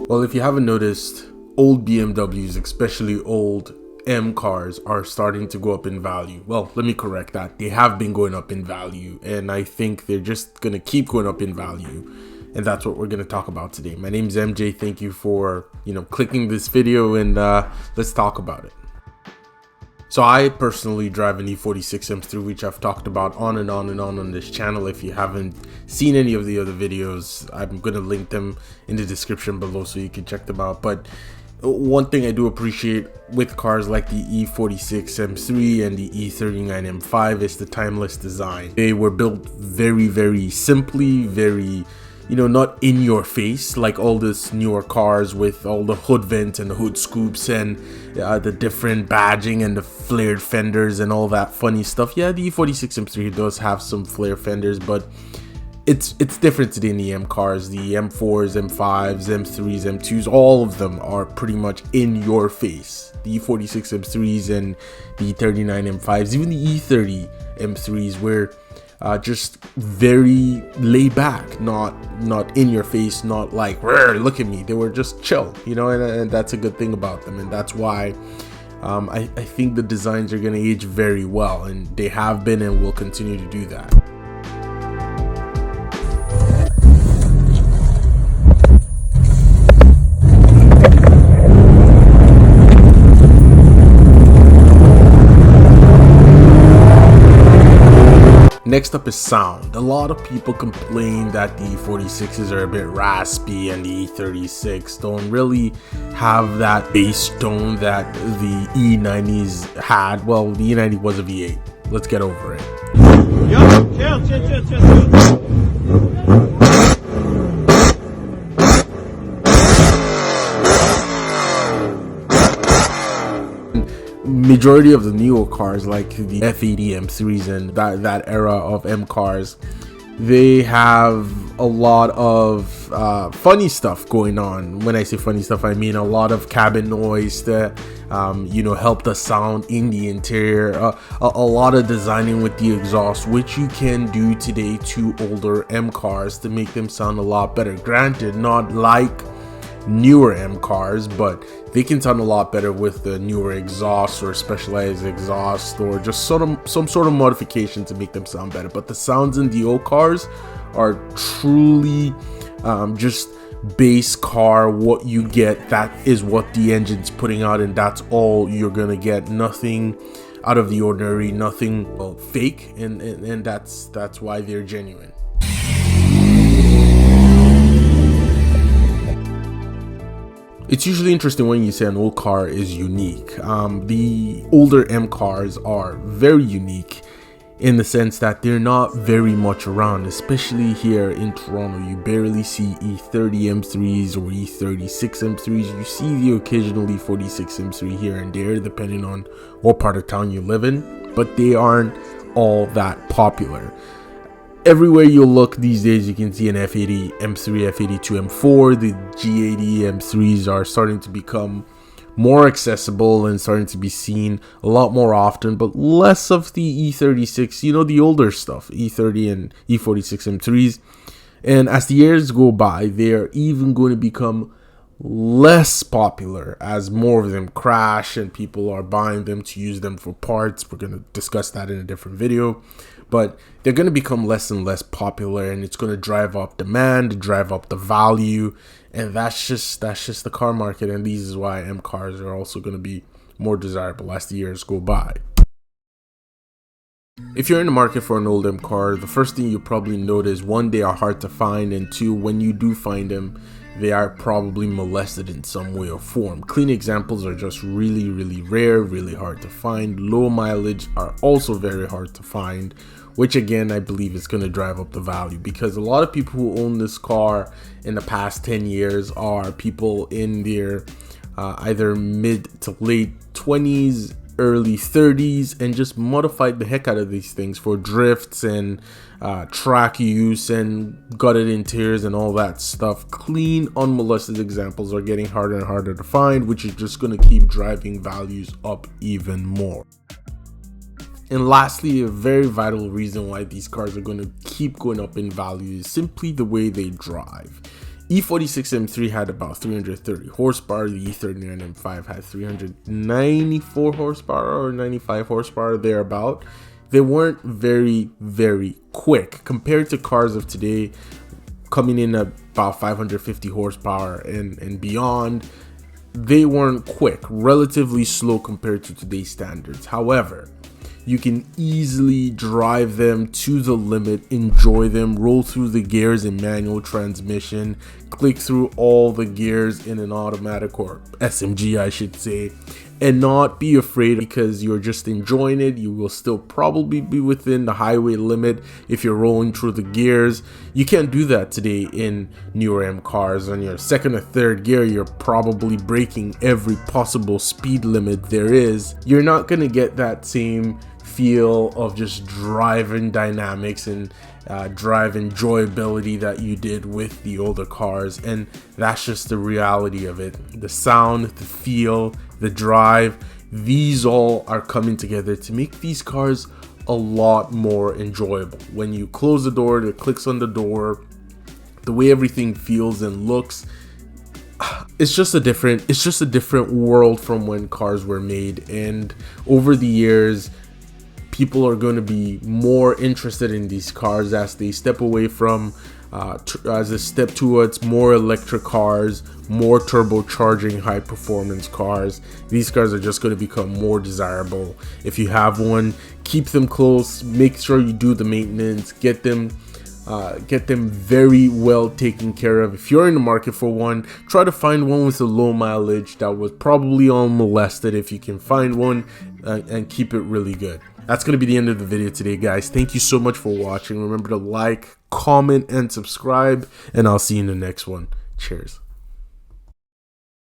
Well, if you haven't noticed, old BMWs, especially old M cars, are starting to go up in value. Well, let me correct that. They have been going up in value, and I think they're just going to keep going up in value. And that's what we're going to talk about today. My name's MJ. Thank you for, clicking this video, and let's talk about it. So I personally drive an E36 M3, which I've talked about on and on this channel. If you haven't seen any of the other videos, I'm going to link them in the description below so you can check them out. But one thing I do appreciate with cars like the E36 M3 and the E39 M5 is the timeless design. They were built very, very simply, very not in your face like all this newer cars with all the hood vents and the hood scoops and the different badging and the flared fenders and all that funny stuff. Yeah, the E46 M3 does have some flare fenders, but it's different today in the M cars. The M4s, M5s, M3s, M2s, all of them are pretty much in your face. The E46 M3s and the E39 M5s, even the E30 M3s were just very laid back, not in your face, not like look at me. They were just chill, and that's a good thing about them, and that's why I think the designs are going to age very well, and they have been and will continue to do that. Next up is sound. A lot of people complain that the E46s are a bit raspy and the E36 don't really have that bass tone that the E90s had. Well, the E90 was a V8. Let's get over it. Majority of the newer cars like the F80 M3s and that era of M cars, they have a lot of funny stuff going on. When I say funny stuff, I mean a lot of cabin noise that help the sound in the interior, a lot of designing with the exhaust, which you can do today to older M cars to make them sound a lot better. Granted, not like newer M cars, but they can sound a lot better with the newer exhaust or specialized exhaust or just some sort of modification to make them sound better. But the sounds in the old cars are truly just base car. What you get, that is what the engine's putting out, and that's all you're gonna get. Nothing out of the ordinary, nothing fake, and that's why they're genuine. It's usually interesting when you say an old car is unique. The older M cars are very unique in the sense that they're not very much around, especially here in Toronto. You barely see E30 M3s or E36 M3s. You see the occasional E46 M3 here and there, depending on what part of town you live in, but they aren't all that popular. Everywhere you look these days, you can see an F80 M3, F82 M4. The G80 M3s are starting to become more accessible and starting to be seen a lot more often, but less of the E36, the older stuff, E30 and E46 M3s. And as the years go by, they're even going to become less popular as more of them crash and people are buying them to use them for parts. We're going to discuss that in a different video, but they're going to become less and less popular, and it's going to drive up demand, drive up the value, and that's just the car market. And this is why M cars are also going to be more desirable as the years go by. If you're in the market for an old M car, the first thing you probably notice, one, they are hard to find, and two, when you do find them, they are probably molested in some way or form. Clean examples are just really, really rare, really hard to find. Low mileage are also very hard to find, which again, I believe is going to drive up the value, because a lot of people who own this car in the past 10 years are people in their either mid to late 20s, early 30s, and just modified the heck out of these things for drifts and track use and gutted interiors and all that stuff. Clean, unmolested examples are getting harder and harder to find, which is just going to keep driving values up even more. And lastly, a very vital reason why these cars are going to keep going up in value is simply the way they drive. E36 M3 had about 330 horsepower. The E39 M5 had 394 horsepower or 95 horsepower thereabout. They weren't very quick compared to cars of today coming in at about 550 horsepower and beyond. They weren't quick, relatively slow compared to today's standards. However, you can easily drive them to the limit, enjoy them, roll through the gears in manual transmission, click through all the gears in an automatic or SMG, I should say, and not be afraid because you're just enjoying it. You will still probably be within the highway limit if you're rolling through the gears. You can't do that today in newer M cars. On your second or third gear, you're probably breaking every possible speed limit there is. You're not going to get that same feel of just driving dynamics and drive enjoyability that you did with the older cars, and that's just the reality of it. The sound, the feel, the drive, these all are coming together to make these cars a lot more enjoyable. When you close the door, it clicks on the door, the way everything feels and looks, it's just a different world from when cars were made. And over the years, people are going to be more interested in these cars as they step away from as a step towards more electric cars, more turbocharging high performance cars. These cars are just going to become more desirable. If you have one, keep them close, make sure you do the maintenance, get them very well taken care of. If you're in the market for one, try to find one with a low mileage that was probably unmolested if you can find one, and keep it really good. That's going to be the end of the video today, guys. Thank you so much for watching. Remember to like, comment, and subscribe, and I'll see you in the next one. Cheers.